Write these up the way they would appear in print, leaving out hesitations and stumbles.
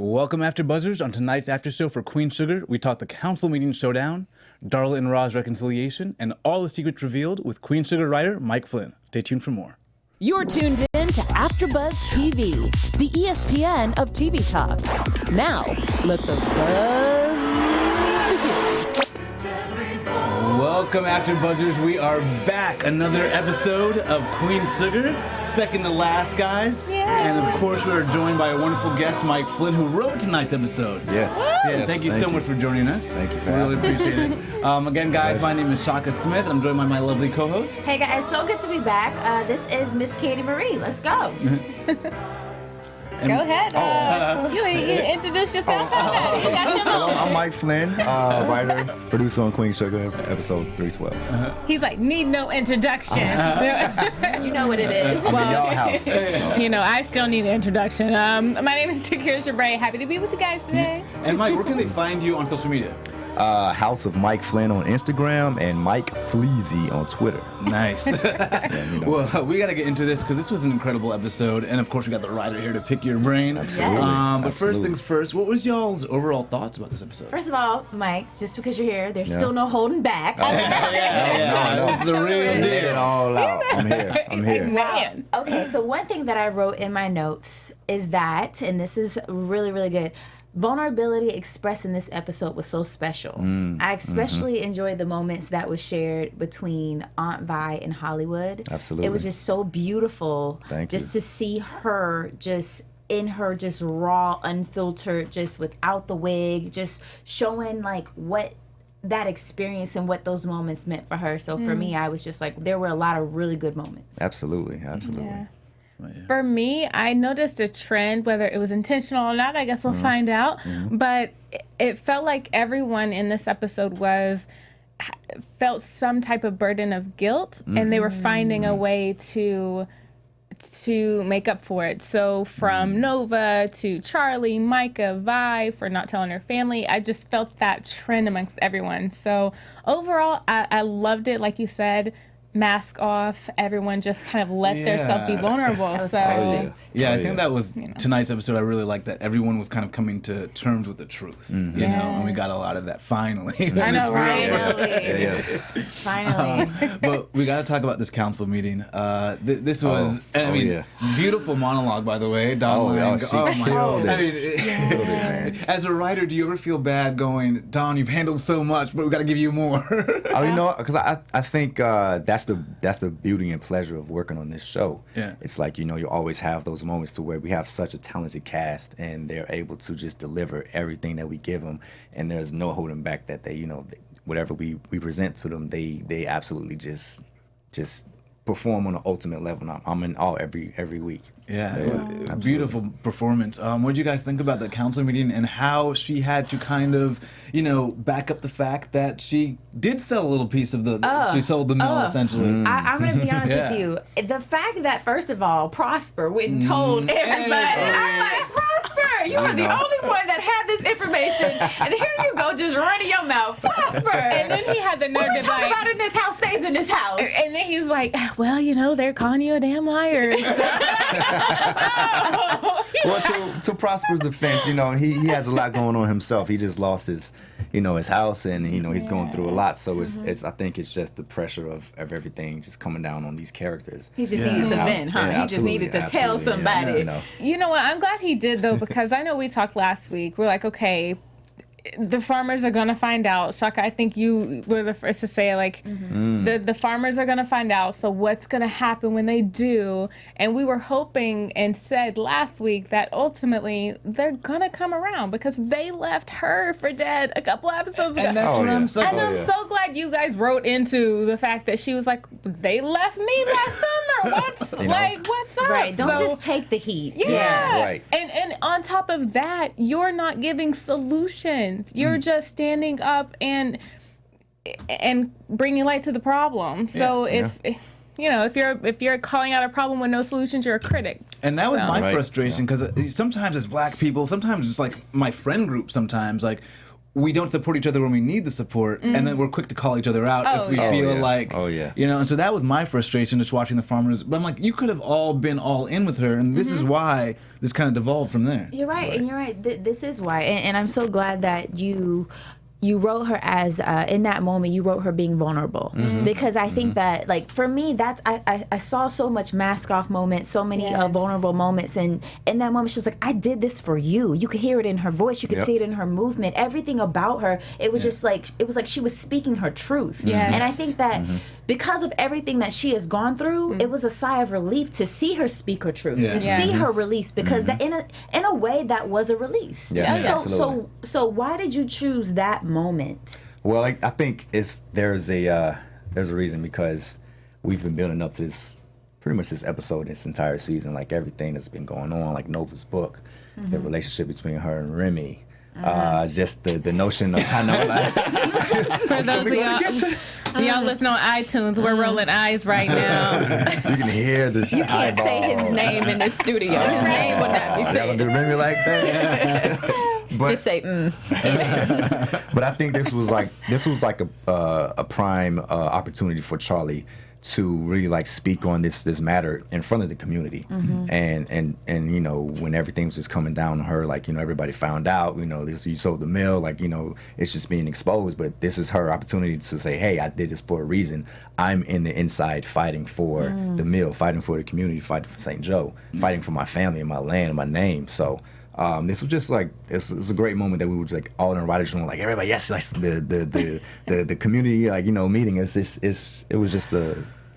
Welcome, Afterbuzzers. On tonight's after show for Queen Sugar, we talk the council meeting showdown, Darla and Roz Reconciliation, and all the secrets revealed with Queen Sugar writer Mike Flynn. Stay tuned for more. You're tuned in to Afterbuzz TV, the ESPN of TV talk. Now, let the buzz begin. Welcome, Afterbuzzers. We are back. Another episode of Queen Sugar, second to last, guys. Yeah. And of course, we are joined by a wonderful guest, Mike Flynn, who wrote tonight's episode. Yes. Yeah, thank you so much for joining us. Thank you for having having me. Really appreciate it. Again, guys, my name is Shaka Smith. I'm joined by my lovely co-host. Hey guys, so good to be back. This is Miss Katie Marie. Let's go. Go ahead. You introduce yourself. You got your Hello, moment. I'm Mike Flynn, writer, producer on Queen Sugar, episode 312. He's like, need no introduction. You know what it is. I'm in y'all house. You know, I still need an introduction. My name is Takira Shabrae. Happy to be with you guys today. And Mike, where can they find you on social media? House of Mike Flynn on Instagram and Mike Fleazy on Twitter. Nice. You know. Well, we got to get into this because this was an incredible episode. And of course, we got the writer here to pick your brain. Absolutely. But first things first, what was y'all's overall thoughts about this episode? First of all, Mike, just because you're here, there's still no holding back. No. This is the real Let it deal. all out. I'm here. Man. Okay, so one thing that I wrote in my notes is that, and this is really, really good, vulnerability expressed in this episode was so special. I especially enjoyed the moments that was shared between Aunt Vi and Hollywood. Absolutely. It was just so beautiful. Thank just you. to see her just in her just raw, unfiltered, just without the wig, just showing like what that experience and what those moments meant for her. So for me, I was just like, there were a lot of really good moments. Absolutely. Yeah. For me, I noticed a trend, whether it was intentional or not, I guess we'll find out. But it felt like everyone in this episode felt some type of burden of guilt, and they were finding a way to make up for it. So from Nova to Charley, Micah, Vi for not telling her family, I just felt that trend amongst everyone. So overall, I loved it. Like you said, mask off, everyone just kind of let themselves be vulnerable. So Yeah, I think that was tonight's episode. I really liked that everyone was kind of coming to terms with the truth, you know, and we got a lot of that finally. I know, right? Finally. But we got to talk about this council meeting. This was, beautiful monologue, by the way. Dawn-Lyen. As a writer, do you ever feel bad going, Dawn, you've handled so much, but we got to give you more? Because I think that's the beauty and pleasure of working on this show. Yeah. It's like, you always have those moments to where we have such a talented cast and they're able to just deliver everything that we give them, and there's no holding back that they, whatever we present to them, they absolutely just perform on the ultimate level. I'm in awe every week. Yeah, beautiful performance. What did you guys think about the council meeting and how she had to kind of, back up the fact that she did sell a little piece of she sold the mill essentially. I'm going to be honest with you. The fact that, first of all, Prosper went and told everybody, I'm like, Prosper, you are the only one that had this information, and here you go, just running your mouth, Prosper. And then he had the nerve to talk about in this house stays in this house. And then he's like, well, they're calling you a damn liar. Well, to Prosper's defense, he has a lot going on himself. He just lost his house, and he's going through a lot. So it's I think it's just the pressure of everything just coming down on these characters. He just needed to vent, huh? Yeah, he just needed to tell somebody. You know what? I'm glad he did, though, because I know we talked last week. We're like, okay, the farmers are going to find out. Shaka, I think you were the first to say, like, the farmers are going to find out. So what's going to happen when they do? And we were hoping and said last week that ultimately they're going to come around because they left her for dead a couple episodes ago. And that's what I'm saying. And I'm so glad you guys wrote into the fact that she was like, they left me last summer. What's up? Right, don't just take the heat. Yeah. Right. And on top of that, you're not giving solutions. You're just standing up and bringing light to the problem. So if you're calling out a problem with no solutions, you're a critic. And that was my frustration because sometimes as black people, sometimes just like my friend group, sometimes like we don't support each other when we need the support, and then we're quick to call each other out if we feel like, and so that was my frustration just watching the farmers. But I'm like, you could have all been all in with her, and this is why this kind of devolved from there. You're right, and you're right. This is why, and I'm so glad that you wrote her as in that moment you wrote her being vulnerable, because I think that, like, for me, that's I saw so much mask off moments, so many vulnerable moments, and in that moment she was like, I did this for you. You could hear it in her voice, you could see it in her movement, everything about her. It was just like, it was like she was speaking her truth. And I think that because of everything that she has gone through, it was a sigh of relief to see her speak her truth, to see her release, because that in a way that was a release. So why did you choose that moment? Well, I think there's a reason, because we've been building up to this, pretty much this episode, this entire season, like everything that's been going on, like Nova's book, the relationship between her and Remy, just the notion of for those of y'all listening on iTunes, we're rolling eyes right now. You can hear this. You can't say his name in the studio. His name would not be said. Y'all gonna do Remy like that? But, just say But I think this was like a prime opportunity for Charley to really like speak on this matter in front of the community, and you know, when everything was just coming down on her, like, you know, everybody found out, you know, you sold the mill, like, you know, it's just being exposed. But this is her opportunity to say, hey, I did this for a reason. I'm in the inside fighting for the mill, fighting for the community, fighting for St. Joe, fighting for my family and my land and my name. So this was just like, it was a great moment that we were just like all in the writers' room, like everybody, yes, like the community, like, you know, meeting. It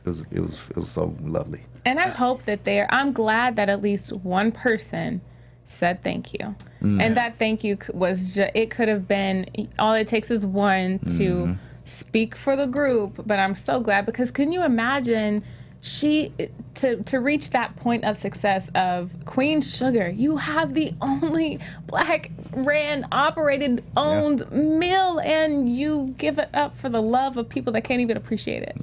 was so lovely. And I hope that I'm glad that at least one person said thank you, and that thank you was it could have been, all it takes is one to speak for the group. But I'm so glad, because can you imagine? To reach that point of success of Queen Sugar, you have the only black ran, operated, owned mill, and you give it up for the love of people that can't even appreciate it.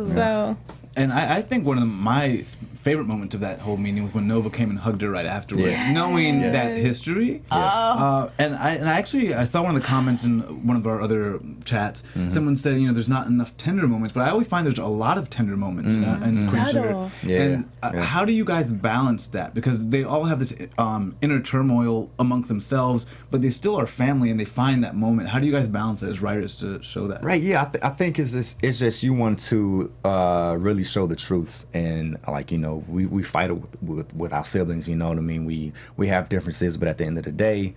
So. And I think one of my favorite moments of that whole meeting was when Nova came and hugged her right afterwards, knowing that history. And I saw one of the comments in one of our other chats. Someone said, you know, there's not enough tender moments, but I always find there's a lot of tender moments in Queen Sugar. And how do you guys balance that? Because they all have this inner turmoil amongst themselves, but they still are family, and they find that moment. How do you guys balance it as writers to show that? Right. Yeah. I think it's just you want to really show the truth, and like, you know, we fight with our siblings, you know what I mean, we have differences, but at the end of the day,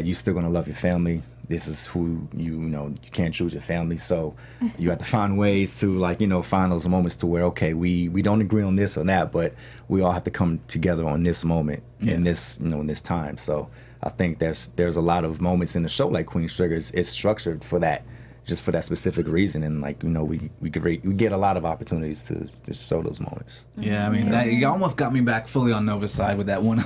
you still gonna love your family. This is who you know, you can't choose your family, so you have to find ways to, like, you know, find those moments to where, okay, we don't agree on this or that, but we all have to come together on this moment in this, you know, in this time. So I think there's a lot of moments in the show like Queen Sugar. It's structured for that, just for that specific reason, and like, you know, we get a lot of opportunities to show those moments. Yeah, I mean, you almost got me back fully on Nova's side with that one.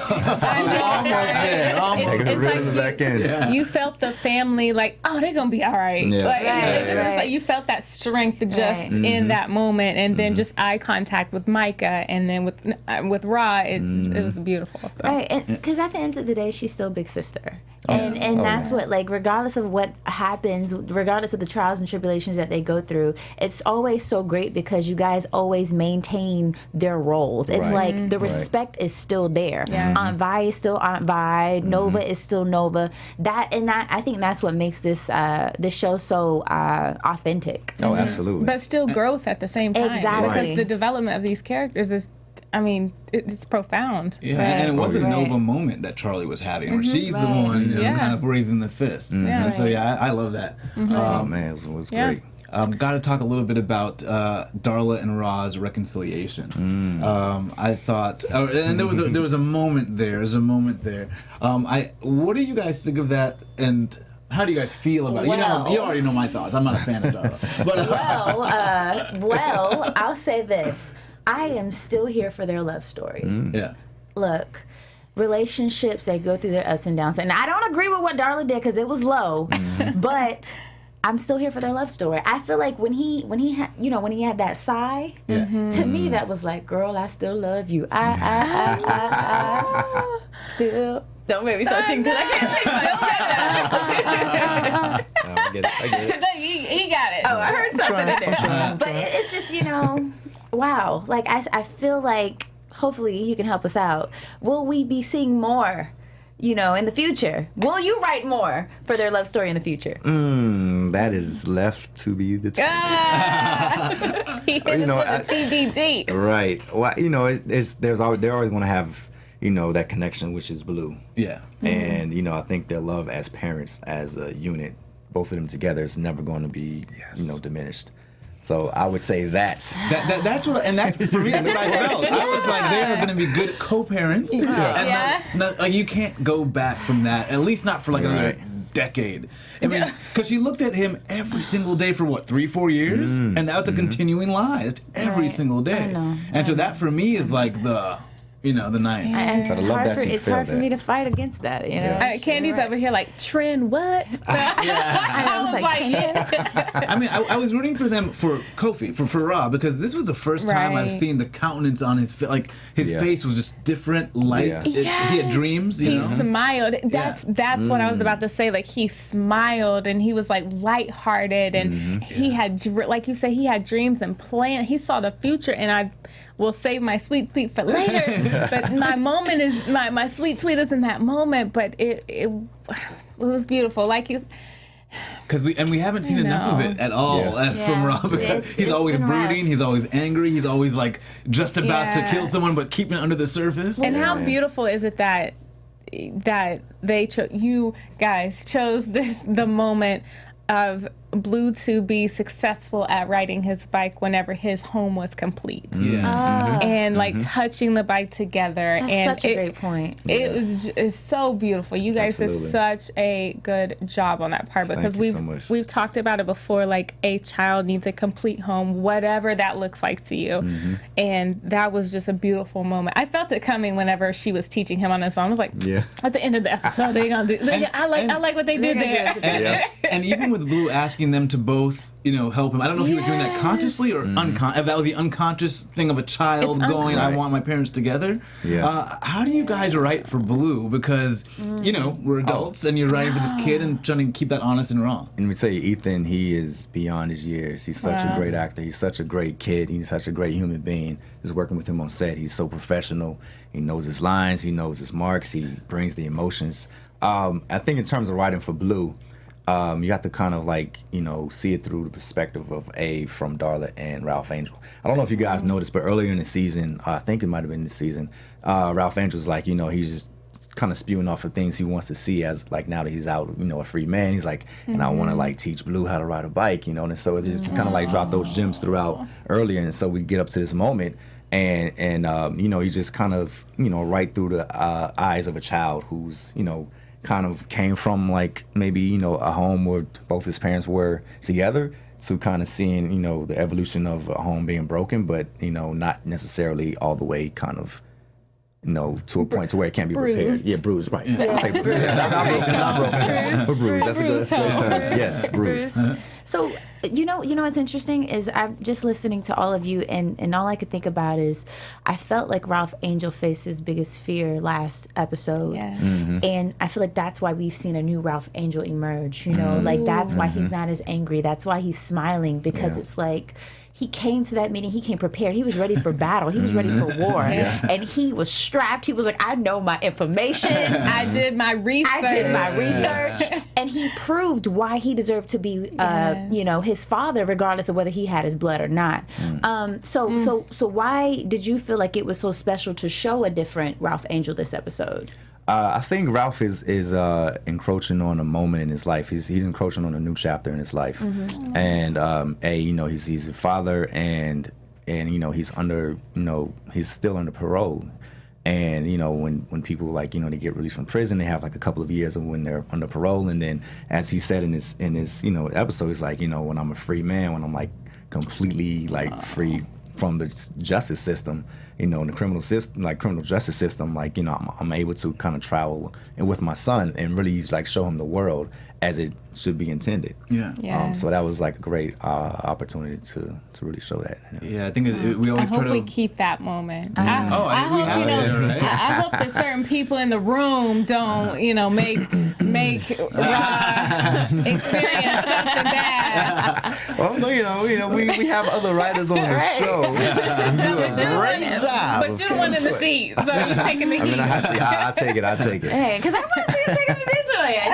You felt the family, like, oh, they're gonna be all right. It's just like you felt that strength just in that moment, and then just eye contact with Micah, and then with Ra, it was beautiful. So. Right, and because at the end of the day, she's still big sister. And that's what, like, regardless of what happens, regardless of the trials and tribulations that they go through, it's always so great because you guys always maintain their roles. It's like the respect is still there. Aunt Vi is still Aunt Vi. Nova is still Nova. I think that's what makes this show so authentic. Oh, absolutely. But still growth at the same time. Exactly. Because the development of these characters is, I mean, it's profound. Yeah, and it was a Nova moment that Charley was having, where she's the one, you know, kind of raising the fist. And so, I love that. Oh, man, it was great. Got to talk a little bit about Darla and Roz Reconciliation. I thought, and there was a moment there. What do you guys think of that? And how do you guys feel about it? You already know my thoughts. I'm not a fan of Darla. But, well, I'll say this. I am still here for their love story. Yeah. Look, relationships, they go through their ups and downs. And I don't agree with what Darla did because it was low, but I'm still here for their love story. I feel like when he had that sigh, to me that was like, girl, I still love you. I still. Don't make me start singing because I can't sing. I get it. he got it. Oh, I heard something in there. trying. But it's just, wow. Like, I feel like, hopefully you can help us out. Will we be seeing more, in the future? Will you write more for their love story in the future? That is left to be determined. He hit us with a TBD. Right. Well, they're always going to have, that connection, which is Blue. Yeah. And, I think their love as parents, as a unit, both of them together is never going to be, diminished. So I would say that's for me, that's what I felt. I was like, they are going to be good co-parents. Yeah. And you can't go back from that, at least not for another decade. I mean, because she looked at him every single day for 3-4 years, and that was a continuing lie. It's every single day. I know. And so that for me is like the knife. And But I love that you it's feel hard for that. me to fight against that, Candy's over here like, Trend, what? I was like, I mean, I was rooting for them for Kofi, for Rob, because this was the first time I've Right. seen the countenance on his face. Like, his face was just different, light. Yeah. He had dreams, He smiled. That's what I was about to say. Like, he smiled and he was like lighthearted and he had, like you said, he had dreams and plans. He saw the future, and I will save my sweet tweet for later. But my moment is my sweet tweet is in that moment. But it was beautiful. Like he's. Because we haven't seen enough of it at all from Rob. He's always been brooding. rough. He's always angry. He's always like just about to Yeah. kill someone, but keeping it under the surface. And how Yeah. beautiful is it that they you guys chose the moment of Blue to be successful at riding his bike whenever his home was complete. Yeah. And like touching the bike together. that's and such a great point. It's so beautiful. You guys did Absolutely. such a good job on that part, because Thank you so much. we've talked about it before. Like, a child needs a complete home, whatever that looks like to you. And that was just a beautiful moment. I felt it coming whenever she was teaching him on his own. I was like, Yeah. at the end of the episode, they're gonna do. I like what they did there. And even with Blue asking them to both, help him. I don't know if he was doing that consciously or unconscious. If that was the unconscious thing of a child It's going, I unconscious. want my parents together. Yeah. How do you guys write for Blue? Because, we're adults and you're writing for this kid and trying to keep that honest and raw. And we tell you, Ethan, he is beyond his years. He's such a great actor. He's such a great kid. He's such a great human being. Just working with him on set, he's so professional. He knows his lines. He knows his marks. He brings the emotions. I think in terms of writing for Blue, you have to kind of see it through the perspective of from Darla and Ralph Angel. I don't know if you guys noticed, but earlier in the season, I think it might have been this season, Ralph Angel's like, he's just kind of spewing off the things he wants to see as now that he's out, a free man. He's like, and I want to teach Blue how to ride a bike, and so it just kind of drop those gems throughout earlier, and so we get up to this moment. And he just kind of, right through the eyes of a child who's, kind of came from maybe, a home where both his parents were together, to kind of seeing, the evolution of a home being broken, but, not necessarily all the way kind of, to a point to where it can't be repaired. Yeah, bruised, right. I'll say bruised. Not broken. But bruised. That's a good term. Yes, bruised. So, what's interesting is I'm just listening to all of you, and all I could think about is I felt like Ralph Angel faced his biggest fear last episode. Yes. And I feel like that's why we've seen a new Ralph Angel emerge, that's why he's not as angry. That's why he's smiling, because it's like he came to that meeting, he came prepared. He was ready for battle. He was ready for war. And he was strapped. He was like, I know my information. I did my research. And he proved why he deserved to be, his father, regardless of whether he had his blood or not. So why did you feel like it was so special to show a different Ralph Angel this episode? I think Ralph is encroaching on a moment in his life. He's encroaching on a new chapter in his life, and he's a father, and he's under he's still under parole, and when people they get released from prison, they have a couple of years of when they're under parole, and then as he said in his episode, he's like when I'm a free man, when I'm completely free from the justice system, in the criminal system, criminal justice system, I'm able to kind of travel and with my son and really show him the world as it should be intended. Yeah. Yes. So that was a great opportunity to really show that. Yeah, I think we I always hope try we to. keep that moment. we I have hope, it, right? I hope that certain people in the room don't, make make Roz experience something bad. Well, we have other writers on the show. But you're the one in the seat, so you're taking the heat. I'll take it. Hey, because I want to see him take him to Disneyland. I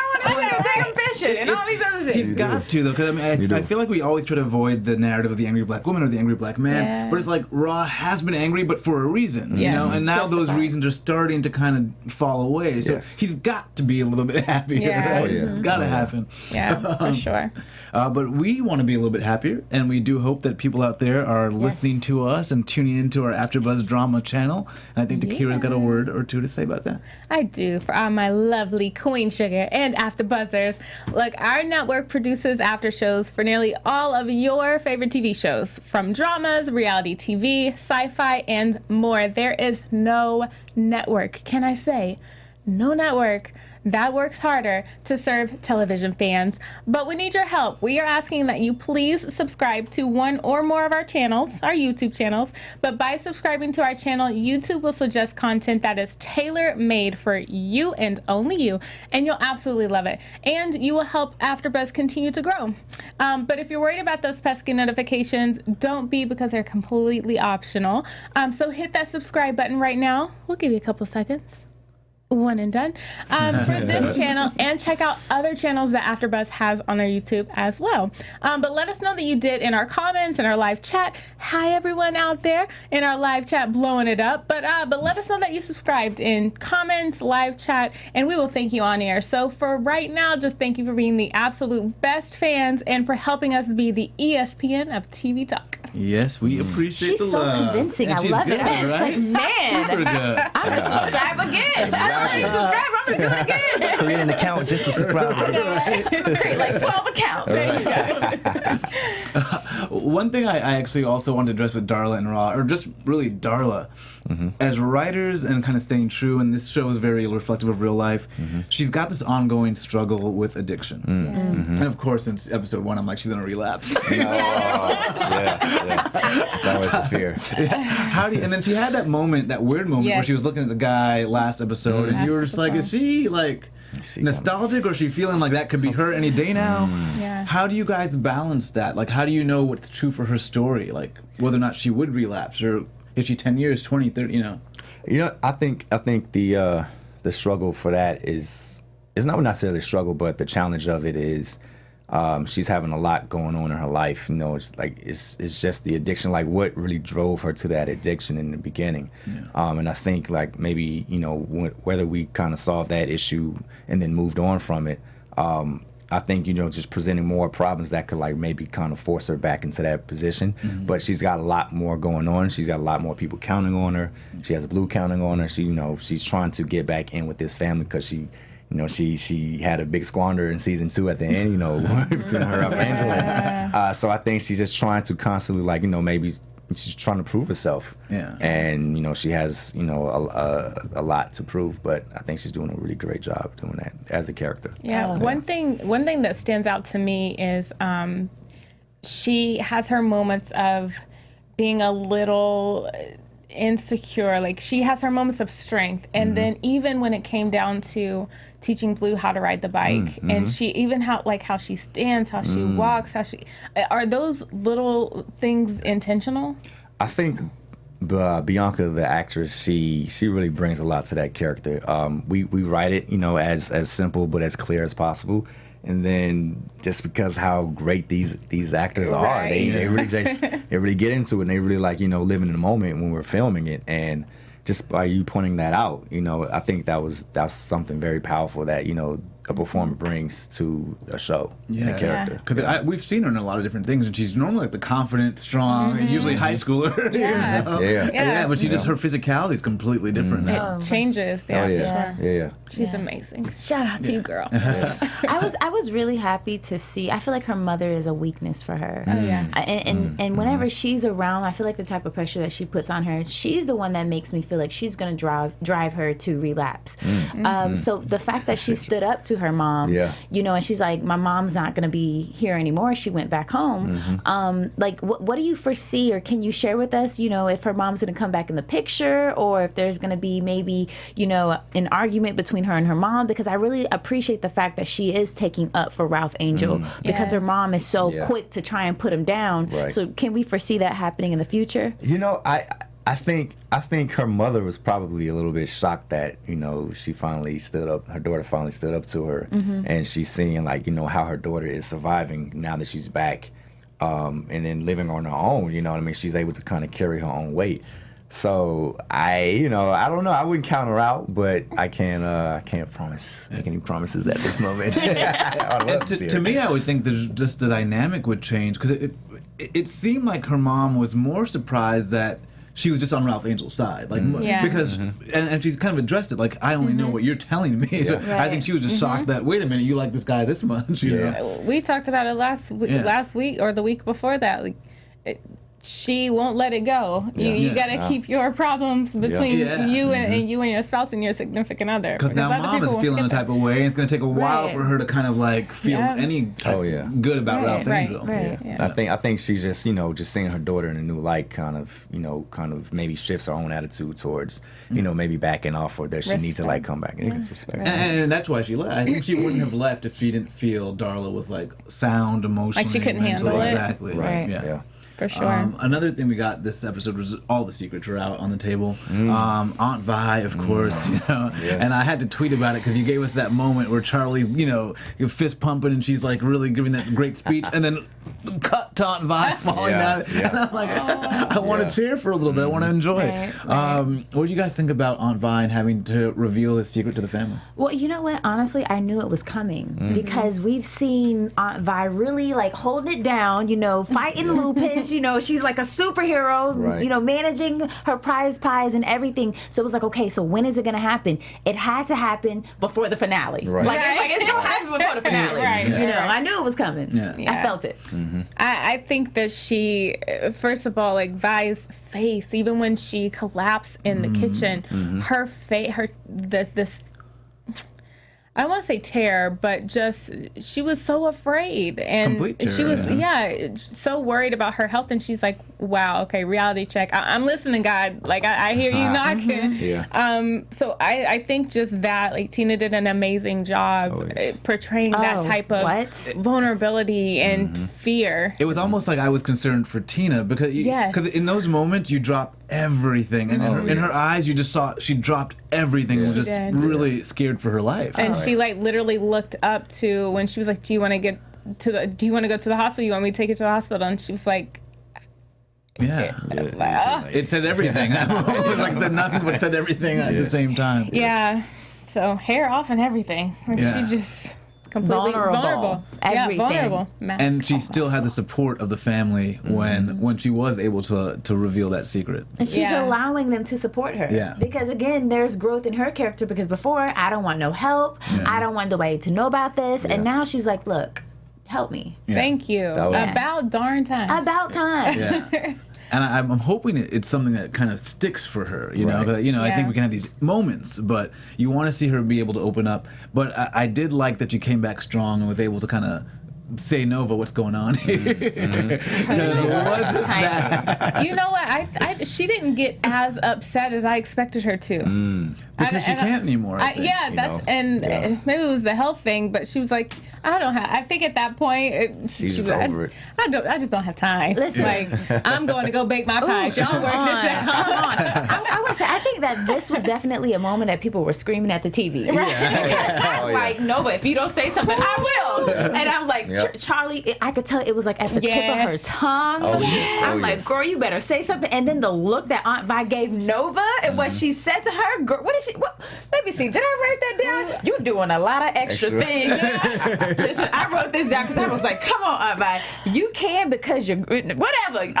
want to see him take him fishing and all these other things. He's got to, though, because I feel like we always try to avoid the narrative of the angry black woman or the angry black man. Yeah. But it's like Ra has been angry, but for a reason, you know. And now those reasons are starting to kind of fall away. So he's got to be a little bit happier. Yeah. Right? It's got to happen. Yeah, for sure. But we want to be a little bit happier, and we do hope that people out there are listening to us and tuning into our AfterBuzz Drama channel. And I think Takira's got a word or two to say about that. I do, for all my lovely Queen Sugar and AfterBuzzers. Look, our network produces after shows for nearly all of your favorite TV shows, from dramas, reality TV, sci-fi, and more. There is no network, can I say, no network that works harder to serve television fans. But we need your help. We are asking that you please subscribe to one or more of our channels, our YouTube channels. But by subscribing to our channel, YouTube will suggest content that is tailor-made for you and only you, and you'll absolutely love it. And you will help AfterBuzz continue to grow. But if you're worried about those pesky notifications, don't be, because they're completely optional. So hit that subscribe button right now. We'll give you a couple seconds. One and done for this channel, and check out other channels that AfterBuzz has on their YouTube as well. But let us know that you did in our comments, in our live chat. Hi everyone out there in our live chat, blowing it up. But let us know that you subscribed in comments, live chat, and we will thank you on air. So for right now, just thank you for being the absolute best fans and for helping us be the ESPN of TV Talk. Yes, we appreciate She's the so love. convincing. And I she's love good, it. I'm just right? like, man, Super good. I'm going to subscribe again. I already subscribed. I'm going to do it again. Create an account just to subscribe. Create like 12 accounts. There you go. One thing I actually also wanted to address with Darla and RA, or just really Darla, as writers and kind of staying true, and this show is very reflective of real life, she's got this ongoing struggle with addiction. And of course, since episode 1, I'm like, she's going to relapse. It's always a fear. How do you, and then she had that moment, that weird moment where she was looking at the guy last episode, and you were just like, is she like nostalgic, or is she feeling like that could be her any day now? How do you guys balance that? Like, how do you know what's true for her story? Like, whether or not she would relapse, or is she 10 years, 20, 30, you know? I think the struggle for that is not necessarily a struggle, but the challenge of it is she's having a lot going on in her life. You know, it's like it's just the addiction. Like, what really drove her to that addiction in the beginning? And I think, like, maybe, you know, whether we kind of solved that issue and then moved on from it. I think, you know, just presenting more problems that could, like, maybe kind of force her back into that position. But she's got a lot more going on. She's got a lot more people counting on her. She has a Blue counting on her. She, you know, she's trying to get back in with this family because she, you know, she had a big squander in season 2 at the end, you know, between her and Angela. So I think she's just trying to constantly, like, you know, maybe she's trying to prove herself. And, you know, she has, you know, a lot to prove, but I think she's doing a really great job doing that as a character. One thing that stands out to me is she has her moments of being a little insecure. Like, she has her moments of strength, and then even when it came down to teaching Blue how to ride the bike, and she even how she stands, how she walks, how she, are those little things intentional? I think Bianca, the actress, she really brings a lot to that character. We write it, you know, as simple but as clear as possible. And then just because how great these actors are, they really get into it, and they really, like, you know, living in the moment when we're filming it. And just by you pointing that out, you know, I think that's something very powerful that, you know, a performer brings to a show and a character. Because we've seen her in a lot of different things, and she's normally like the confident, strong, usually high schooler. But she just, her physicality is completely different now. It changes. She's amazing. Shout out to you, girl. I was really happy to see. I feel like her mother is a weakness for her. And whenever she's around, I feel like the type of pressure that she puts on her, she's the one that makes me feel like she's going to drive her to relapse. So the fact that she stood up to to her mom. Yeah. You know, and she's like, my mom's not going to be here anymore. She went back home. Like, what do you foresee, or can you share with us, you know, if her mom's going to come back in the picture, or if there's going to be maybe, you know, an argument between her and her mom? Because I really appreciate the fact that she is taking up for Ralph Angel because her mom is so quick to try and put him down. Right. So can we foresee that happening in the future? You know, I think her mother was probably a little bit shocked that, you know, she finally stood up, her daughter finally stood up to her, and she's seeing, like, you know, how her daughter is surviving now that she's back, and then living on her own, you know what I mean? She's able to kind of carry her own weight. So I don't know. I wouldn't count her out, but I can't make any promises at this moment. I'd love to see her. To me, I would think that just the dynamic would change, because it seemed like her mom was more surprised that she was just on Ralph Angel's side, like because and she's kind of addressed it like, I only know what you're telling me. So I think she was just shocked that, wait a minute, you like this guy this much. You know? We talked about it last week or the week before that. Like, she won't let it go. You got to keep your problems between you and you and your spouse and your significant other. Because now mom is feeling a type of way, and it's going to take a while for her to kind of like feel any good about Ralph Angel. I think she's just, you know, just seeing her daughter in a new light kind of maybe shifts her own attitude towards, you know, maybe backing off, or that she needs to like come back and respect. And that's why she left. I think she wouldn't have left if she didn't feel Darla was like sound emotionally. Like she couldn't handle it. Exactly. Right. Yeah. For sure. Another thing we got this episode was all the secrets were out on the table. Aunt Vi, of course, you know. Yes. And I had to tweet about it because you gave us that moment where Charley, you know, fist pumping, and she's like really giving that great speech, and then cut to Aunt Vi falling down. And I'm like, I want to cheer for a little bit. I want to enjoy. What do you guys think about Aunt Vi and having to reveal the secret to the family? Well, you know what? Honestly, I knew it was coming because we've seen Aunt Vi really like holding it down, you know, fighting lupus. You know, she's like a superhero, you know, managing her prize pies and everything. So it was like, okay, so when is it going to happen? It had to happen before the finale. Like it's going to happen before the finale. You know, I knew it was coming. I felt it. I think that she, first of all, like Vi's face, even when she collapsed in the kitchen, her face, this. I don't want to say terror, but just she was so afraid, and terror, she was so worried about her health. And she's like, "Wow, okay, reality check. I'm listening, God. Like I hear you knocking." So I think just that, like Tina did an amazing job portraying that type of vulnerability and fear. It was almost like I was concerned for Tina because in those moments you drop everything, and in her eyes you just saw she dropped everything and was just really scared for her life. And she like literally looked up to when she was like, do you want to go to the hospital? You want me to take you to the hospital? And she was like, it said everything. It was like it said nothing but said everything at the same time. So hair off and everything. She just completely vulnerable. Vulnerable. And she still had the support of the family when she was able to reveal that secret. And she's allowing them to support her. Because again, there's growth in her character, because before, I don't want no help. I don't want nobody to know about this. And now she's like, look, help me. Thank you. About darn time. About time. And I'm hoping it's something that kind of sticks for her, you know. I think we can have these moments, but you want to see her be able to open up. But I did like that she came back strong and was able to kind of say, Nova, what's going on here? You know what? She didn't get as upset as I expected her to. Because she can't anymore. Maybe it was the health thing, but she was like, I think at that point she was over it. I just don't have time. Listen, like I'm going to go bake my pies. Y'all work this out. I want to say, I think that this was definitely a moment that people were screaming at the TV. I'm like, Nova, if you don't say something, I will. And I'm like, Charley, I could tell it was like at the tip of her tongue. I'm like, girl, you better say something. And then the look that Aunt Vi gave Nova and what she said to her, girl, let me see, did I write that down? You're doing a lot of extra things. Listen, I wrote this down because I was like, come on, Aunt Vi. You can because you're, whatever. Y'all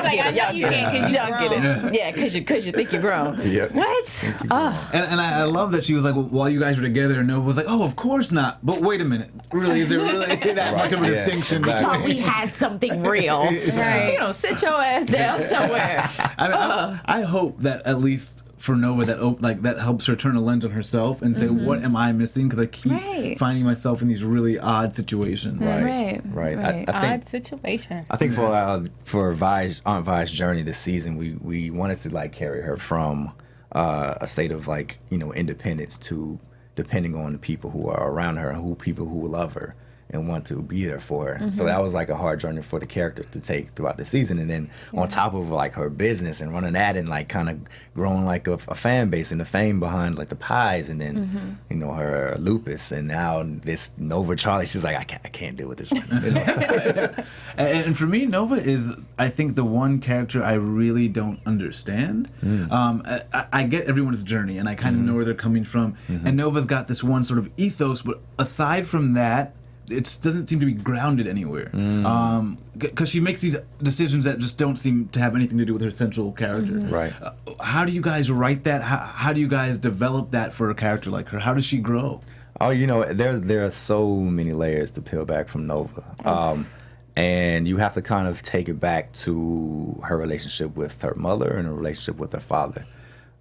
get it. Yeah, because you think you're grown. What? And I love that she was like, well, while you guys were together, and Nova was like, oh, of course not. But wait a minute. Really, is there really that much of a distinction? I thought we had something real. You know, sit your ass down somewhere. I hope that at least for Nova that helps her turn a lens on herself and say, what am I missing? Because I keep finding myself in these really odd situations. Right. I think, odd situation. I think for Aunt Vi's journey this season, we wanted to like carry her from a state of like, you know, independence to depending on the people who are around her and people who love her and want to be there for her. So that was like a hard journey for the character to take throughout the season. And then on top of like her business and running that and like kind of growing like a fan base and the fame behind like the pies and then, you know, her lupus and now this Nova Charley, she's like, I can't deal with this right now. You know, so. And for me, Nova is, I think, the one character I really don't understand. I get everyone's journey and I kind of know where they're coming from. And Nova's got this one sort of ethos, but aside from that, it doesn't seem to be grounded anywhere. Because she makes these decisions that just don't seem to have anything to do with her central character. Right. How do you guys write that? How do you guys develop that for a character like her? How does she grow? Oh, you know, there are so many layers to peel back from Nova. And you have to kind of take it back to her relationship with her mother and her relationship with her father.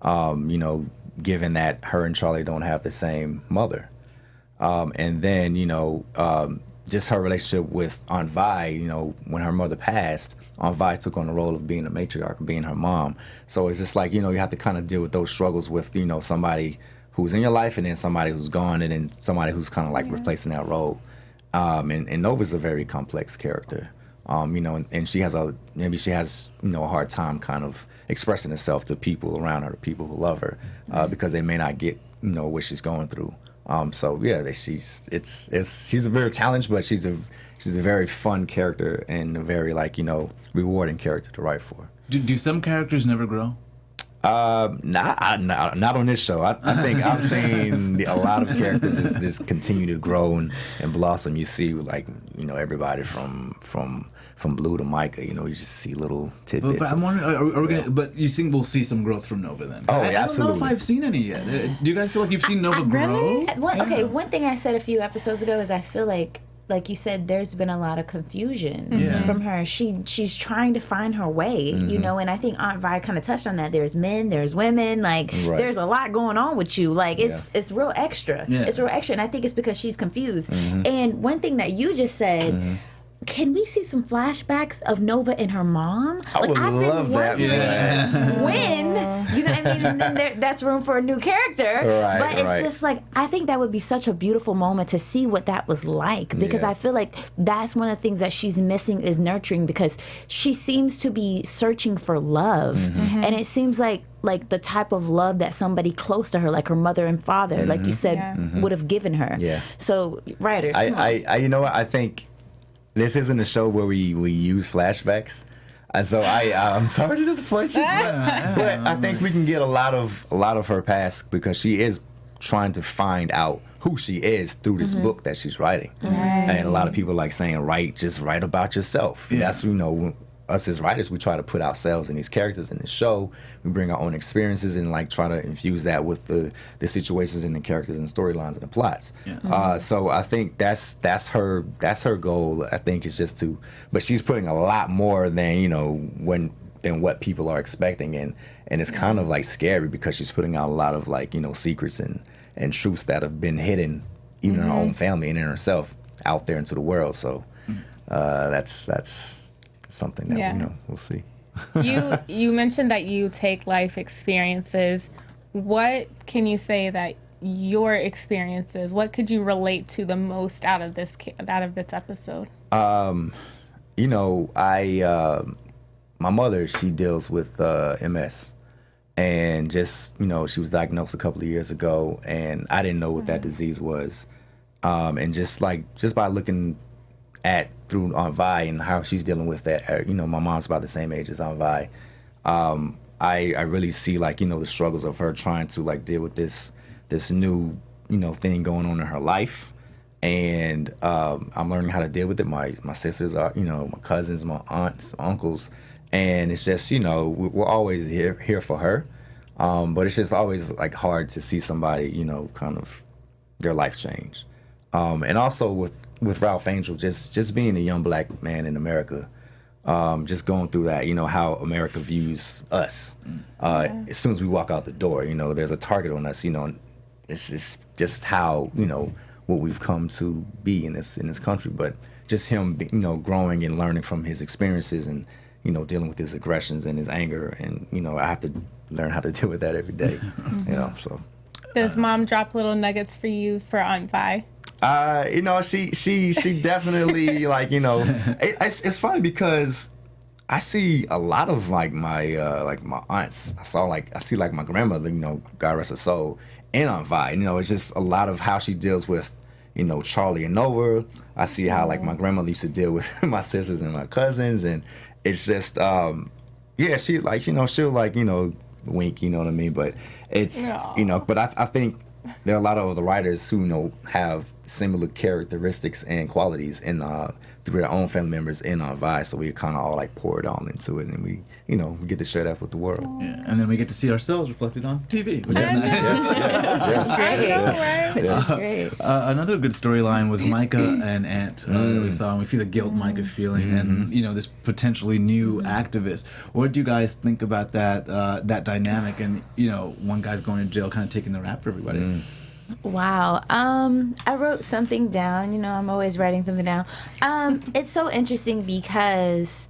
You know, given that her and Charley don't have the same mother. And then, you know, just her relationship with Aunt Vi, you know, when her mother passed, Aunt Vi took on the role of being a matriarch, being her mom. So it's just like, you know, you have to kind of deal with those struggles with, you know, somebody who's in your life and then somebody who's gone and then somebody who's kind of like replacing that role. And Nova's a very complex character, you know, and she has you know, a hard time kind of expressing herself to people around her, to people who love her, because they may not get, you know, what she's going through. So yeah, she's a very challenged, but she's a very fun character and a very like, you know, rewarding character to write for. Do some characters never grow? Not on this show. I think I've seen a lot of characters just continue to grow and blossom. You see, like, you know, everybody from Blue to Micah. You know, you just see little tidbits. But I'm wondering, are we gonna? But you think we'll see some growth from Nova then? Oh, yeah, absolutely. I don't know if I've seen any yet. Do you guys feel like you've seen Nova grow? Okay, one thing I said a few episodes ago is I feel like you said, there's been a lot of confusion from her. She's trying to find her way, you know, and I think Aunt Vi kind of touched on that. There's men, there's women, like there's a lot going on with you. Like it's real extra. Yeah. It's real extra, and I think it's because she's confused. And one thing that you just said. Can we see some flashbacks of Nova and her mom? I would love that. When, you know what I mean? And then that's room for a new character. Right, but it's just like, I think that would be such a beautiful moment to see what that was like. Because I feel like that's one of the things that she's missing is nurturing, because she seems to be searching for love. And it seems like the type of love that somebody close to her, like her mother and father, like you said, would have given her. Yeah. So, writers, I you know what, I think this isn't a show where we use flashbacks, and so I'm sorry to disappoint you, but I think we can get a lot of her past, because she is trying to find out who she is through this book that she's writing. And a lot of people like saying, just write about yourself. That's, you know, us as writers, we try to put ourselves in these characters in the show. We bring our own experiences and like try to infuse that with the situations and the characters and storylines and the plots. So I think that's her goal. I think is just to, but she's putting a lot more than, you know, than what people are expecting, and it's kind of like scary, because she's putting out a lot of like, you know, secrets and truths that have been hidden even in her own family and in herself out there into the world. So that's something that you know, we'll see. You mentioned that you take life experiences. What can you say that your experiences, what could you relate to the most out of this episode? You know, my mother, she deals with MS, and just, you know, she was diagnosed a couple of years ago, and I didn't know what that disease was, and just by looking through Aunt Vi and how she's dealing with that, you know, my mom's about the same age as Aunt Vi. I really see, like, you know, the struggles of her trying to like deal with this new, you know, thing going on in her life, and I'm learning how to deal with it. My sisters are, you know, my cousins, my aunts, uncles, and it's just, you know, we're always here for her, but it's just always like hard to see somebody, you know, kind of their life change, and also with Ralph Angel, just being a young black man in America, just going through that, how America views us. As soon as we walk out the door, there's a target on us. It's just how what we've come to be in this country. But just him, growing and learning from his experiences and dealing with his aggressions and his anger, and I have to learn how to deal with that every day. So. Does mom drop little nuggets for you for Aunt Vi? She definitely it's funny because I see a lot of my aunts. I see my grandmother, God rest her soul, and Aunt Vi. It's just a lot of how she deals with, Charley and Nova. I see how my grandmother used to deal with my sisters and my cousins, and it's just she she'll wink, you know what I mean? But it's but I think there are a lot of other writers who have similar characteristics and qualities in through their own family members in our vibe, so we kind of all pour it all into it, and we we get to share that with the world. Yeah, and then we get to see ourselves reflected on TV, which is nice. Which is great. Another good storyline was Micah and Ant that we saw, and we see the guilt Micah's feeling, and this potentially new activist. What do you guys think about that dynamic? And one guy's going to jail, kind of taking the rap for everybody. Wow. I wrote something down. I'm always writing something down. It's so interesting because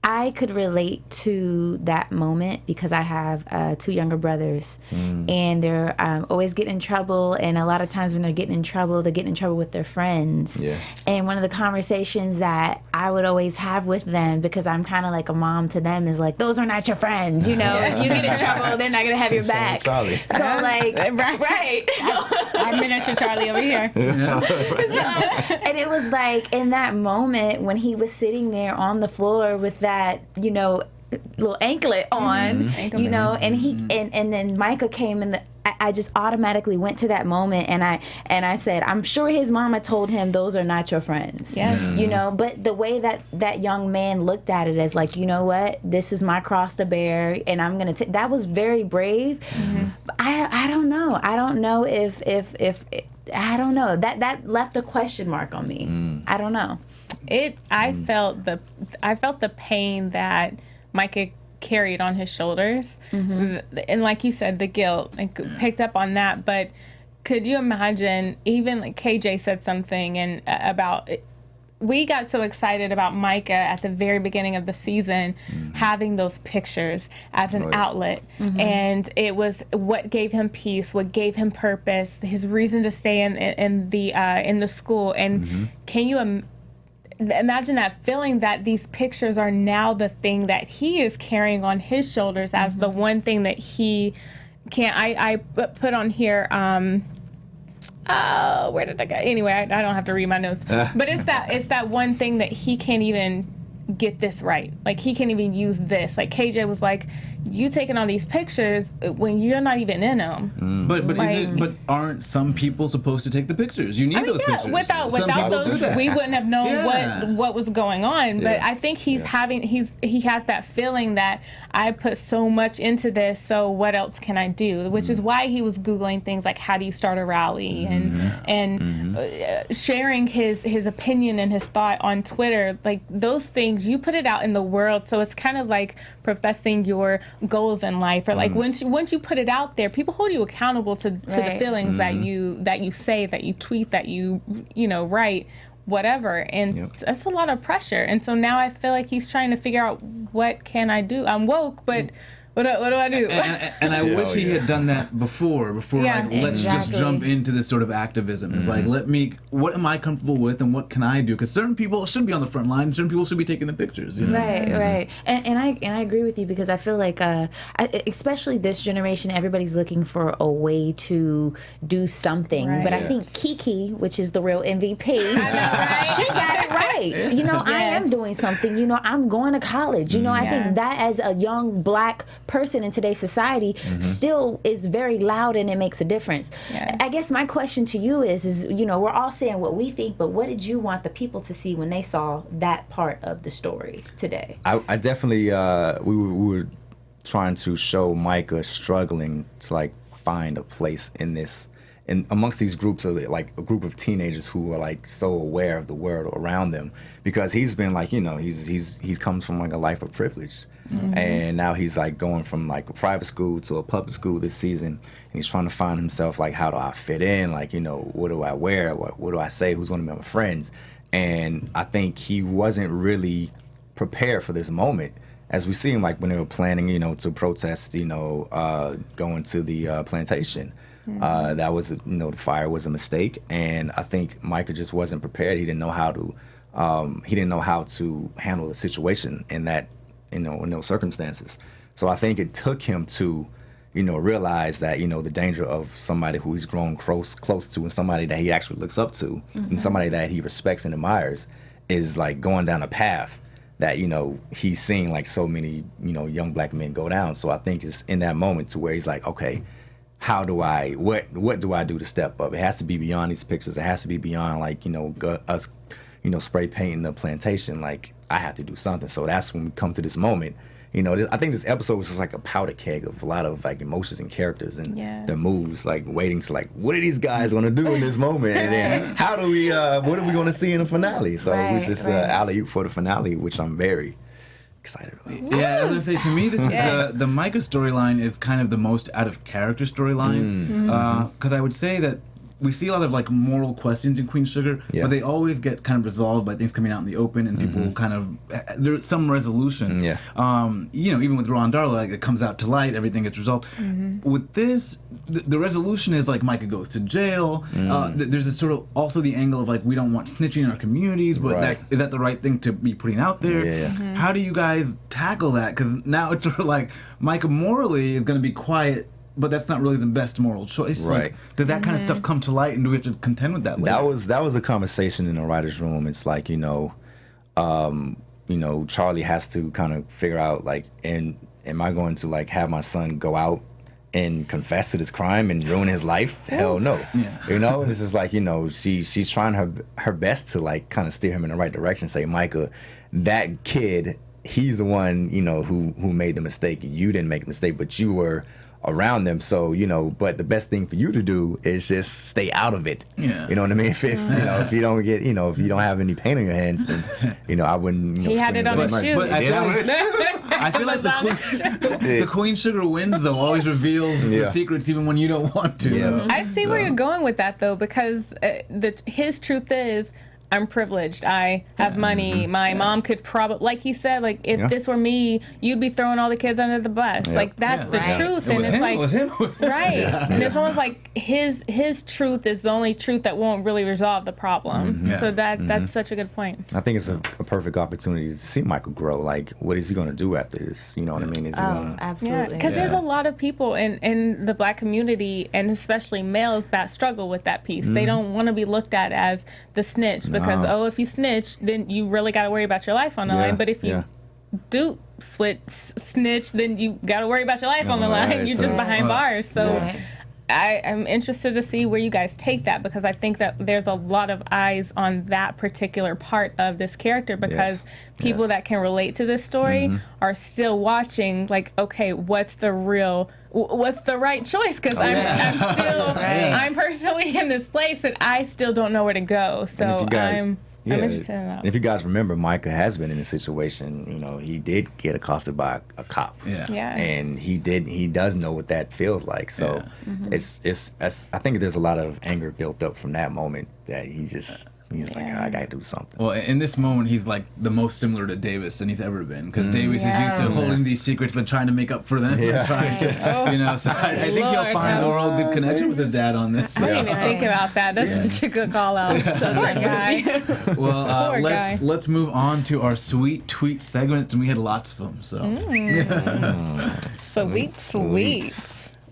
I could relate to that moment because I have 2 younger brothers, and they're always getting in trouble. And a lot of times when they're getting in trouble with their friends. Yeah. And one of the conversations that I would always have with them, because I'm kind of like a mom to them, is those are not your friends. If you get in trouble, they're not gonna have your back. Charley. So right. I'm miniature Charley over here. And it was in that moment when he was sitting there on the floor with that, little anklet on, and he and then Micah came and I just automatically went to that moment, and I said, I'm sure his mama told him those are not your friends. Yes. But the way that young man looked at it as you know what, this is my cross to bear, and I'm gonna take. That was very brave. I don't know. I don't know if I don't know. That left a question mark on me. I don't know. I felt the pain that Micah carried on his shoulders, and like you said, the guilt, picked up on that. But could you imagine, even KJ said something and about it, we got so excited about Micah at the very beginning of the season, having those pictures as an outlet, and it was what gave him peace, what gave him purpose, his reason to stay in the school. And can you imagine that feeling that these pictures are now the thing that he is carrying on his shoulders as the one thing that he can't. I put on here. Where did I go? Anyway, I don't have to read my notes, but it's that one thing that he can't even get this right. He can't even use this. KJ was like, you taking all these pictures when you're not even in them. But aren't some people supposed to take the pictures? You need those pictures. Without those, we wouldn't have known what was going on. But I think he has that feeling that I put so much into this, so what else can I do? Which is why he was Googling things like how do you start a rally and sharing his opinion and his thought on Twitter. Those things, you put it out in the world, so it's kind of like professing your goals in life, or once you put it out there, people hold you accountable to the feelings that you say, that you tweet, that you write, whatever, and that's a lot of pressure. And so now I feel like he's trying to figure out, what can I do? I'm woke, but what do I do? And I wish he had done that before let's just jump into this sort of activism. It's what am I comfortable with and what can I do? Because certain people should be on the front line, certain people should be taking the pictures. Right. And I agree with you, because I feel like, especially this generation, everybody's looking for a way to do something. Right. But I think Kiki, which is the real MVP, she got it right. I am doing something. I'm going to college. I think that as a young Black person in today's society still is very loud, and it makes a difference. Yes. I guess my question to you is we're all saying what we think, but what did you want the people to see when they saw that part of the story today? I definitely we were trying to show Micah struggling to find a place in this and amongst these groups of like a group of teenagers who are like so aware of the world around them, because he's been like, you know, he's comes from like a life of privilege, and now he's like going from like a private school to a public school this season, and he's trying to find himself, like, how do I fit in, like, you know, what do I wear, what do I say, who's going to be my friends. And I think he wasn't really prepared for this moment, as we see him like when they were planning, you know, to protest, you know, going to the plantation. That was, you know, the fire was a mistake, and I think Micah just wasn't prepared. He didn't know how to handle the situation in that, you know, in those circumstances. So I think it took him to, you know, realize that, you know, the danger of somebody who he's grown close to, and somebody that he actually looks up to, and somebody that he respects and admires, is like going down a path that, you know, he's seeing like so many, you know, young black men go down. So I think it's in that moment to where he's like, okay, what do I do to step up? It has to be beyond these pictures. It has to be beyond, like, you know, us, you know, spray painting the plantation. Like, I have to do something. So that's when we come to this moment. You know, I think this episode was just like a powder keg of a lot of like emotions and characters and their moves, like waiting to like, what are these guys going to do in this moment? And then what are we going to see in the finale? So it was just alley-oop for the finale, which I'm very excited about. Yeah, I was gonna say, to me, this is the Micah storyline is kind of the most out of character storyline, because I would say that we see a lot of like moral questions in Queen Sugar, but they always get kind of resolved by things coming out in the open, and people kind of, there's some resolution. You know, even with Raw and Darla, like, it comes out to light, everything gets resolved. With this, the resolution is like Micah goes to jail. There's this sort of also the angle of like, we don't want snitching in our communities, but is that the right thing to be putting out there? How do you guys tackle that? Because now it's sort of like Micah morally is going to be quiet, but that's not really the best moral choice. Like, did that kind of stuff come to light, and do we have to contend with that later? That was a conversation in the writer's room. It's like, you know, Charley has to kind of figure out, like, am I going to like have my son go out and confess to this crime and ruin his life? Hell no. You know, this is like, you know, she's trying her best to like kind of steer him in the right direction. Say, Micah, that kid, he's the one, you know, who made the mistake. You didn't make a mistake, but you were around them, so, you know, but the best thing for you to do is just stay out of it. You know what I mean? If you know, if you don't get, you know, if you don't have any paint on your hands, then, you know, I wouldn't, you know, he had it on his shoe. I feel like the Queen Sugar wins, though, always reveals the secrets even when you don't want to. I see where you're going with that, though, because his truth is, I'm privileged. I have money. My mom could probably, like he said, like, if this were me, you'd be throwing all the kids under the bus. Like, that's the truth. And it's like, and it's almost like his truth is the only truth that won't really resolve the problem. So that's such a good point. I think it's a perfect opportunity to see Michael grow. Like, what is he going to do after this? You know what I mean? Is he gonna... Absolutely. Because there's a lot of people in the black community, and especially males, that struggle with that piece. They don't want to be looked at as the snitch, because if you snitch, then you really got to worry about your life on the line. But if you do snitch, then you got to worry about your life on the line. You're just behind bars. So I'm interested to see where you guys take that, because I think that there's a lot of eyes on that particular part of this character, because people that can relate to this story are still watching, like, okay, what's the right choice? Because I'm still, I'm personally in this place, and I still don't know where to go. So I'm interested in that. And if you guys remember, Micah has been in a situation, you know, he did get accosted by a cop. And he does know what that feels like. So it's I think there's a lot of anger built up from that moment that he's like, I gotta do something. Well, in this moment, he's like the most similar to Davis than he's ever been, because Davis is used to holding these secrets but trying to make up for them. Trying to, you know, so I think he'll find a real good connection with his dad on this. I didn't even think about that. That's such a good call out. So poor guy. Well, let's move on to our sweet tweet segments, and we had lots of them. So sweet.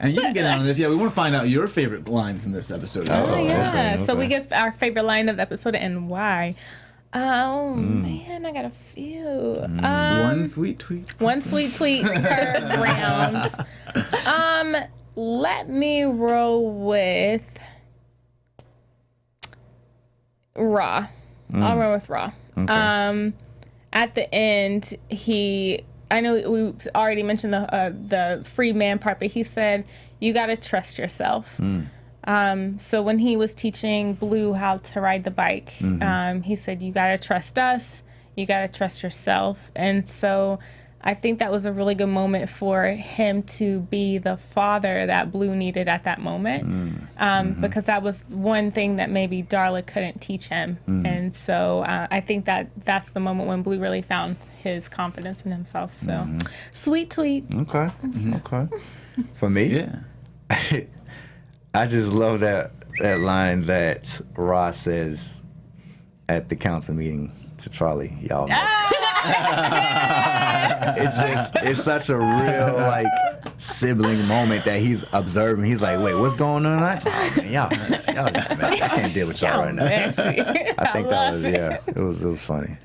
And you can get on this. We want to find out your favorite line from this episode. Okay. So we give our favorite line of the episode and why. Man, I got a few. One sweet tweet. One sweet tweet per round. Let me roll with Raw. I'll roll with Raw. Okay. At the end, I know we already mentioned the free man part, but he said, you got to trust yourself. So when he was teaching Blue how to ride the bike, he said, you got to trust us. You got to trust yourself. And so I think that was a really good moment for him to be the father that Blue needed at that moment, because that was one thing that maybe Darla couldn't teach him. And so I think that that's the moment when Blue really found his confidence in himself. So sweet tweet. Okay. Okay. For me, I just love that line that Roz says at the council meeting to Charley. Y'all know. It's such a real like sibling moment that he's observing. He's like, wait, what's going on? Y'all messy. I can't deal with y'all right now. I think that was it was funny.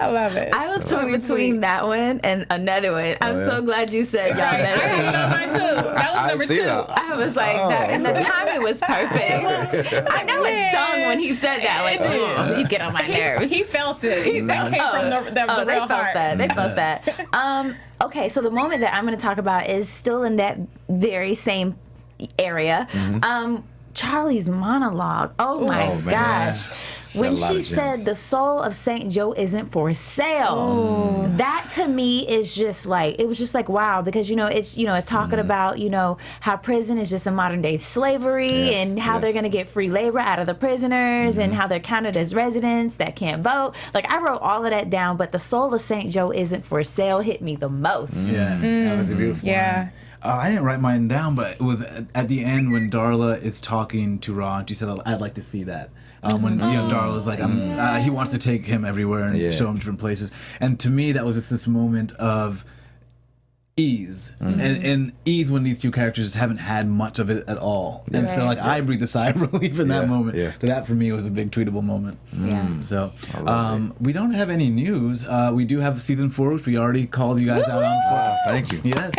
I love it. I was torn between that one and another one. I'm so glad you said y'all messy. Mine too. That was number 2. I was like, that, and the timing was perfect. I know it stung when he said that. Like, oh, you get on my nerves. He felt it. That came from the they real felt heart. that. They felt that. Okay, so the moment that I'm going to talk about is still in that very same area. Charley's monologue. Oh my gosh. When she said the soul of St. Joe isn't for sale, that to me is just like, it was just like, wow, because, it's talking about, how prison is just a modern day slavery and how they're going to get free labor out of the prisoners and how they're counted as residents that can't vote. Like, I wrote all of that down, but the soul of St. Joe isn't for sale hit me the most. Yeah, that was a beautiful line. I didn't write mine down, but it was at the end when Darla is talking to Ra, and she said, "I'd like to see that." When Darla's like, he wants to take him everywhere and show him different places, and to me that was just this moment of ease and ease when these two characters haven't had much of it at all, and so like I breathed a sigh of relief in that moment. So that for me was a big tweetable moment. So we don't have any news. We do have season 4, which we already called you guys out on. Thank you. Yes.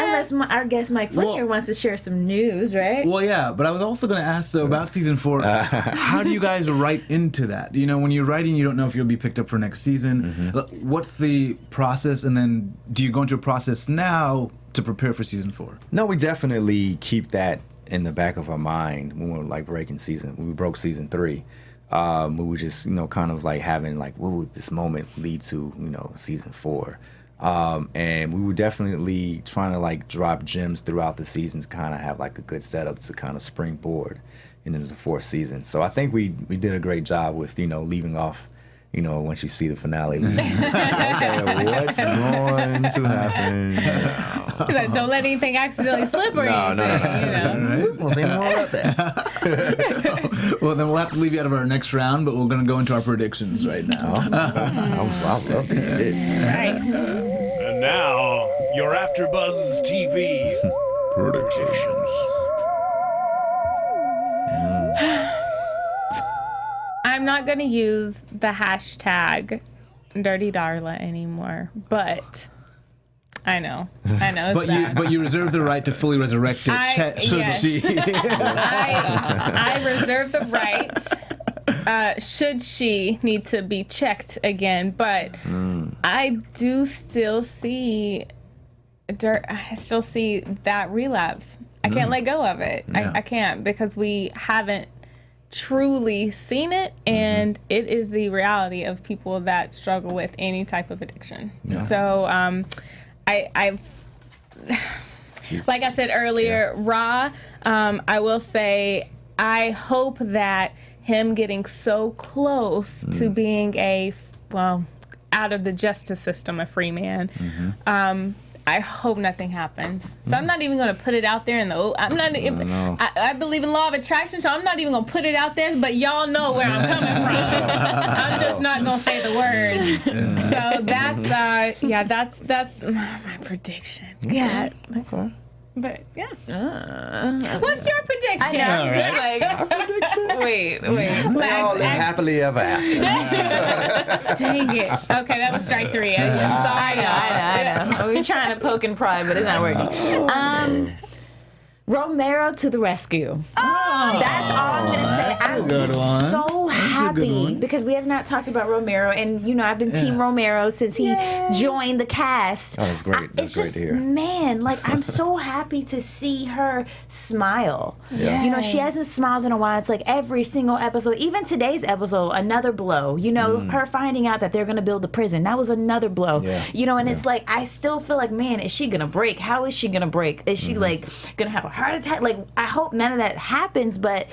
Unless our guest Mike Flynn here wants to share some news, right? Well, yeah, but I was also going to ask, so about season 4, how do you guys write into that? When you're writing, you don't know if you'll be picked up for next season. What's the process, and then do you go into a process now to prepare for season 4? No, we definitely keep that in the back of our mind when we're like when we broke season 3. We were just, kind of like having like, what would this moment lead to, season 4? And we were definitely trying to like drop gems throughout the season to kind of have like a good setup to kind of springboard into the 4th season. So I think we did a great job with, leaving off, once you see the finale. Okay, what's going to happen? Don't let anything accidentally slip or anything. No. We'll see more about that. Well, then we'll have to leave you out of our next round, but we're going to go into our predictions right now. I love this. Right. And now, your Afterbuzz TV predictions. I'm not going to use the hashtag Dirty Darla anymore, but I know it's bad. But you reserve the right to fully resurrect it. Should she? I reserve the right. Should she need to be checked again, but I do still see that relapse. I can't let go of it. Yeah. I can't, because we haven't truly seen it, and it is the reality of people that struggle with any type of addiction. So I like I said earlier, Ra, I will say I hope that him getting so close to being out of the justice system, a free man, I hope nothing happens. So I'm not even going to put it out there I believe in law of attraction, so I'm not even going to put it out there, but y'all know where I'm coming from. I'm just not going to say the words. So that's my prediction. Yeah. Okay. But yeah. What's your prediction? I know. Just like, prediction? Wait. We all live happily ever after. Dang it. Okay, that was strike 3. I know. We're trying to poke and pry, but it's not working. Romero to the rescue. That's all I'm going to say. I'm just so happy happy because we have not talked about Romero, and you know I've been Team Romero since he joined the cast. Oh, that's great. That's great to hear. Man, like I'm so happy to see her smile. Yeah. You know, she hasn't smiled in a while. It's like every single episode, even today's episode, another blow. You know, her finding out that they're gonna build the prison, that was another blow. Yeah. You know, and it's like I still feel like, man, is she gonna break? How is she gonna break? Is she like gonna have a heart attack? Like I hope none of that happens, but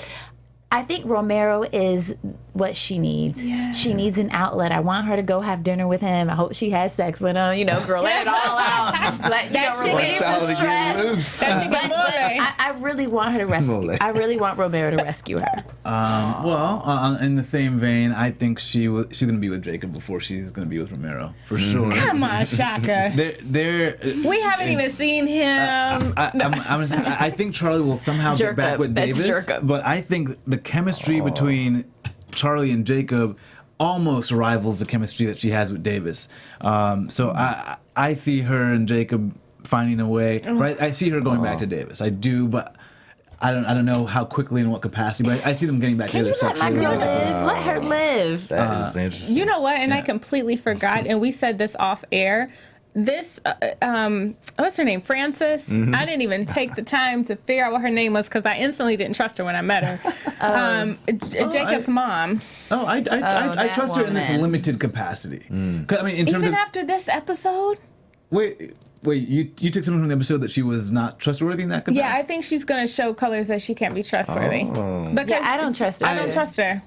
I think Romero is what she needs. Yes. She needs an outlet. I want her to go have dinner with him. I hope she has sex with him. You know, girl, let it all out. Let that relieve the stress. I really want her to rescue. I really want Romero to rescue her. In the same vein, I think she's gonna be with Jacob before she's gonna be with Romero for sure. Come on, Shaka. We haven't even seen him. I think Charley will somehow get back with Davis, but I think the chemistry between Charley and Jacob almost rivals the chemistry that she has with Davis. So I see her and Jacob finding a way. Right, I see her going back to Davis. I do, but I don't know how quickly and what capacity. But I see them getting back together. Can you let my girl live? Let her live. That is interesting. You know what? And I completely forgot. And we said this off air. This, what's her name? Frances. I didn't even take the time to figure out what her name was because I instantly didn't trust her when I met her. Jacob's mom. I trust her in this limited capacity. I mean, in terms even after this episode. Wait, you took something from the episode that she was not trustworthy in that capacity? Yeah, I think she's gonna show colors that she can't be trustworthy. Because I don't trust her. I don't trust her.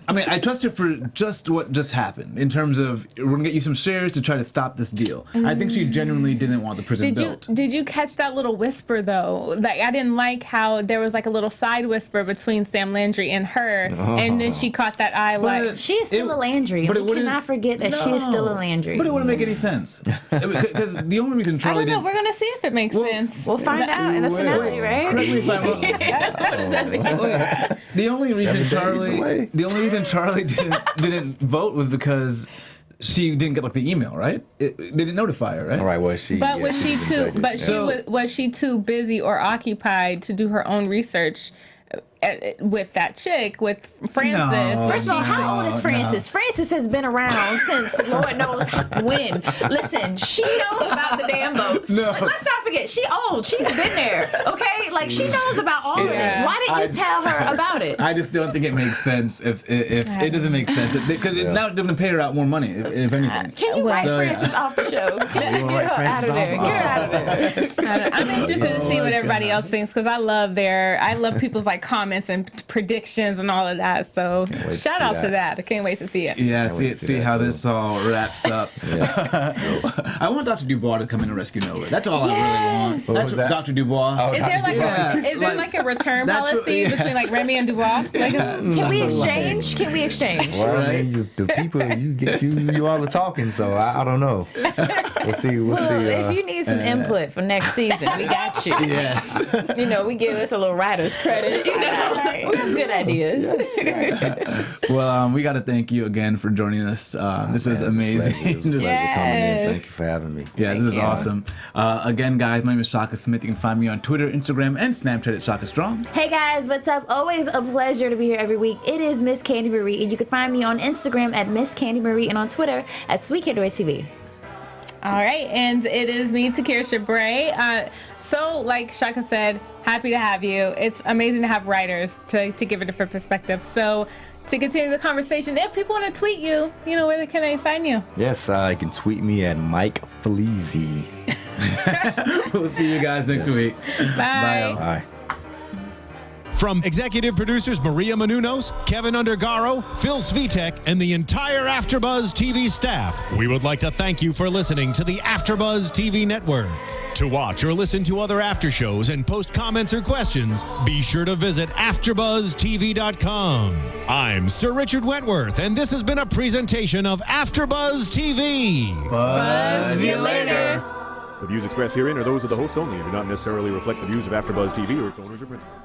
I mean, I trust her for just what just happened in terms of we're gonna get you some shares to try to stop this deal. I think she genuinely didn't want the prison built. Did you catch that little whisper though? Like I didn't like how there was like a little side whisper between Sam Landry and her, and then she caught that eye like she is still a Landry. We cannot forget that she is still a Landry. But it wouldn't make any sense because the only reason Charley I don't know. We're gonna see if it makes sense. We'll find out in the finale, right? Correct me if I'm wrong. The only reason Charley didn't vote was because she didn't get like the email, right? They didn't notify her, right? All right, was she? But was she too? But was she too busy or occupied to do her own research? With that chick, with Frances. No, First of all, how old is Frances? No. Frances has been around since Lord knows when. Listen, she knows about the damn boats. No. Let's not forget, she old. She's been there, okay? Like, she knows about all of this. Why didn't you tell her about it? I just don't think it makes sense if it doesn't make sense. Because now it's going to pay her out more money, if anything. Can you write Frances off the show? Get her out of there. Get her out of there. I'm interested to see what everybody else thinks because I love people's like comments and predictions and all of that. So shout out to that. I can't wait to see it. Yeah, see how this all wraps up. I want Dr. Dubois to come in and rescue Nova. That's all I really want. That's Dr. Dubois. Is there like a return policy between like Remy and Dubois? Like, can we exchange? Can we exchange? Well, I mean, the people you all are talking, so I don't know. We'll see. If you need some input for next season, we got you. Yes. You know, we give us a little writer's credit. You know, we have good ideas. Yes. Well, we got to thank you again for joining us. This was amazing. It was a pleasure coming in. Thank you for having me. Yeah, this is awesome. Again, guys, my name is Shaka Smith. You can find me on Twitter, Instagram, and Snapchat at Shaka Strong. Hey guys, what's up? Always a pleasure to be here every week. It is Miss Candi Marie, and you can find me on Instagram at Miss Candi Marie and on Twitter at Sweet Candy TV. All right, and it is me, Takira Shabrae. So, like Shaka said, happy to have you. It's amazing to have writers to give a different perspective. So, to continue the conversation, if people want to tweet you, where can they find you? Yes, you can tweet me at Mike Felizi. We'll see you guys next week. Bye. Bye. From executive producers Maria Menounos, Kevin Undergaro, Phil Svitek, and the entire Afterbuzz TV staff, we would like to thank you for listening to the Afterbuzz TV network. To watch or listen to other after shows and post comments or questions, be sure to visit AfterBuzzTV.com. I'm Sir Richard Wentworth, and this has been a presentation of Afterbuzz TV. Buzz you later. The views expressed herein are those of the hosts only and do not necessarily reflect the views of AfterBuzz TV or its owners or principals.